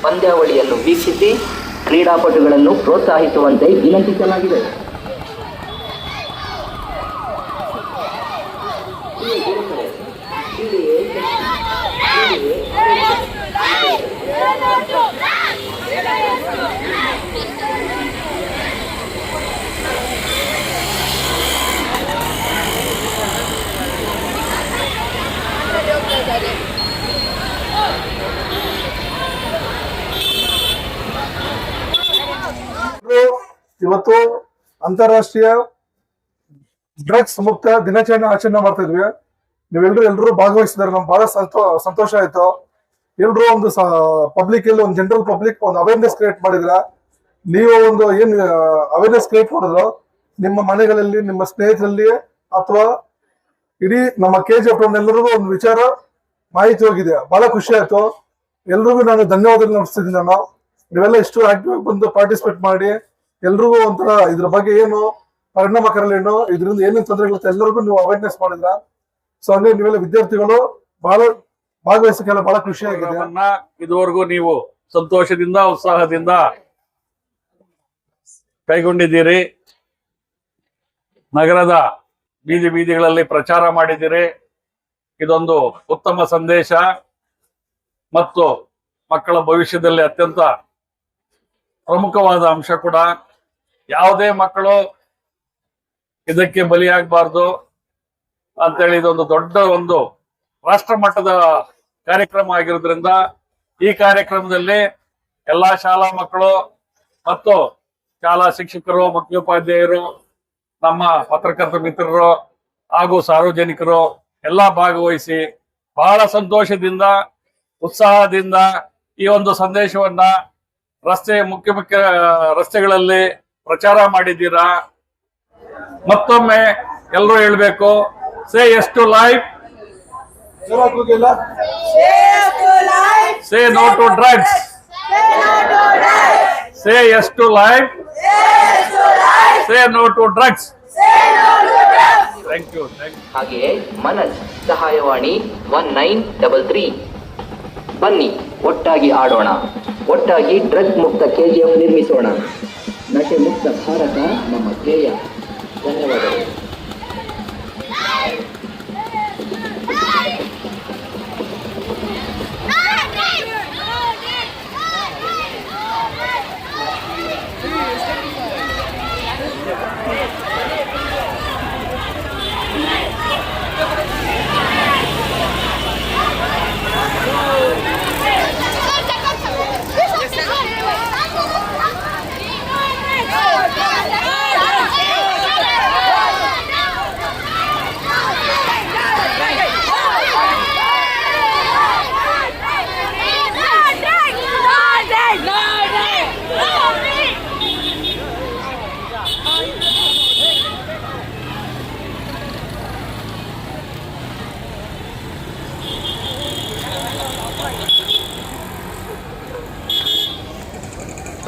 ಪಂದ್ಯಾವಳಿಯನ್ನು ವೀಕ್ಷಿಸಿ ಕ್ರೀಡಾಪಟುಗಳನ್ನು ಪ್ರೋತ್ಸಾಹಿಸುವಂತೆ ವಿನಂತಿಸಲಾಗಿದೆ. ಇವತ್ತು ಅಂತಾರಾಷ್ಟ್ರೀಯ ಡ್ರಗ್ಸ್ ಮುಕ್ತ ದಿನಾಚರಣೆ ಆಚರಣೆ ಮಾಡ್ತಾ ಇದ್ವಿ. ನೀವೆಲ್ಲರೂ ಭಾಗವಹಿಸಿದಾರೆ. ನಮ್ಗೆ ಬಹಳ ಸಂತೋಷ ಆಯ್ತು. ಎಲ್ರು ಒಂದು ಪಬ್ಲಿಕ್ ಅಲ್ಲಿ ಒಂದು ಜನರಲ್ ಪಬ್ಲಿಕ್ ಒಂದು ಅವೇರ್ನೆಸ್ ಕ್ರಿಯೇಟ್ ಮಾಡಿದ್ರ. ನೀವು ಒಂದು ಏನ್ ಅವೇರ್ನೆಸ್ ಕ್ರಿಯೇಟ್ ಮಾಡಿದ್ರು ನಿಮ್ಮ ಮನೆಗಳಲ್ಲಿ, ನಿಮ್ಮ ಸ್ನೇಹಿತರಲ್ಲಿ ಅಥವಾ ಇಡೀ ನಮ್ಮ KGF ಎಲ್ಲರಿಗೂ ಒಂದು ವಿಚಾರ ಮಾಹಿತಿ ಹೋಗಿದೆ. ಬಹಳ ಖುಷಿ ಆಯ್ತು. ಎಲ್ರಿಗೂ ನಾನು ಧನ್ಯವಾದಗಳು ನಡೆಸ್ತಿದ್ದೀನಿ. ನೀವೆಲ್ಲ ಇಷ್ಟು ಆಕ್ಟಿವ್ ಆಗಿ ಬಂದು ಪಾರ್ಟಿಸಿಪೇಟ್ ಮಾಡಿ ಎಲ್ರಿಗೂ ಒಂಥರ ಇದ್ರ ಬಗ್ಗೆ ಏನು ಪರಿಣಾಮಕಾರಿಗಳೇನು, ಇದರಿಂದ ಏನೇನು ತೊಂದರೆಗಳಿರುತ್ತೆ ಎಲ್ಲರಿಗೂ ನೀವು ಅವೇರ್ನೆಸ್ ಮಾಡಿದ್ರ. ಸೊ ಹಂಗೆ ನೀವೆಲ್ಲ ವಿದ್ಯಾರ್ಥಿಗಳು ಬಹಳ ಭಾಗವಹಿಸಕ್ಕೆಲ್ಲ ಬಹಳ ಖುಷಿಯಾಗಿದೆ. ಇದುವರೆಗೂ ನೀವು ಸಂತೋಷದಿಂದ ಉತ್ಸಾಹದಿಂದ ಕೈಗೊಂಡಿದ್ದೀರಿ. ನಗರದ ಬೀದಿಗಳಲ್ಲಿ ಪ್ರಚಾರ ಮಾಡಿದ್ದೀರಿ. ಇದೊಂದು ಉತ್ತಮ ಸಂದೇಶ ಮತ್ತು ಮಕ್ಕಳ ಭವಿಷ್ಯದಲ್ಲಿ ಅತ್ಯಂತ ಪ್ರಮುಖವಾದ ಅಂಶ ಕೂಡ. ಯಾವುದೇ ಮಕ್ಕಳು ಇದಕ್ಕೆ ಬಲಿಯಾಗಬಾರ್ದು ಅಂತೇಳಿ ಇದೊಂದು ದೊಡ್ಡ ಒಂದು ರಾಷ್ಟ್ರ ಮಟ್ಟದ ಕಾರ್ಯಕ್ರಮ ಆಗಿರೋದ್ರಿಂದ ಈ ಕಾರ್ಯಕ್ರಮದಲ್ಲಿ ಎಲ್ಲಾ ಶಾಲಾ ಮಕ್ಕಳು ಮತ್ತು ಶಾಲಾ ಶಿಕ್ಷಕರು, ಮುಖ್ಯೋಪಾಧ್ಯಾಯರು, ನಮ್ಮ ಪತ್ರಕರ್ತ ಮಿತ್ರರು ಹಾಗೂ ಸಾರ್ವಜನಿಕರು ಎಲ್ಲ ಭಾಗವಹಿಸಿ ಬಹಳ ಸಂತೋಷದಿಂದ ಉತ್ಸಾಹದಿಂದ ಈ ಒಂದು ಸಂದೇಶವನ್ನ ಮುಖ್ಯ ರಸ್ತೆಗಳಲ್ಲಿ ಪ್ರಚಾರ ಮಾಡಿದ್ದೀರಾ. ಮತ್ತೊಮ್ಮೆ ಎಲ್ಲರೂ ಹೇಳ್ಬೇಕು, say yes to life, say no to drugs, say yes to life, say no to drugs. Thank you. ಹಾಗೆಯೇ ಮನಸ್ ಸಹಾಯವಾಣಿ 1933. ಬನ್ನಿ ಒಟ್ಟಾಗಿ ಆಡೋಣ, ಒಟ್ಟಾಗಿ ಡ್ರಗ್ ಮುಕ್ತ KGF ನಿರ್ಮಿಸೋಣ. ನಶೆ ಮುಕ್ತ ಭಾರತ ನಮ್ಮ ಧ್ಯೇಯ. ಧನ್ಯವಾದಗಳು.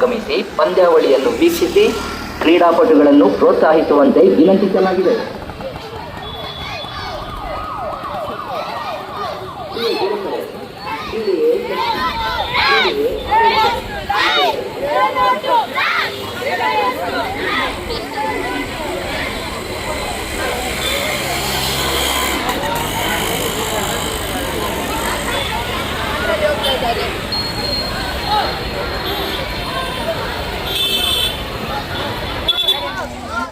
ಗಮನಿಸಿ, ಪಂದ್ಯಾವಳಿಯನ್ನು ವೀಕ್ಷಿಸಿ ಕ್ರೀಡಾಪಟುಗಳನ್ನು ಪ್ರೋತ್ಸಾಹಿಸುವಂತೆ ವಿನಂತಿಸಲಾಗಿದೆ.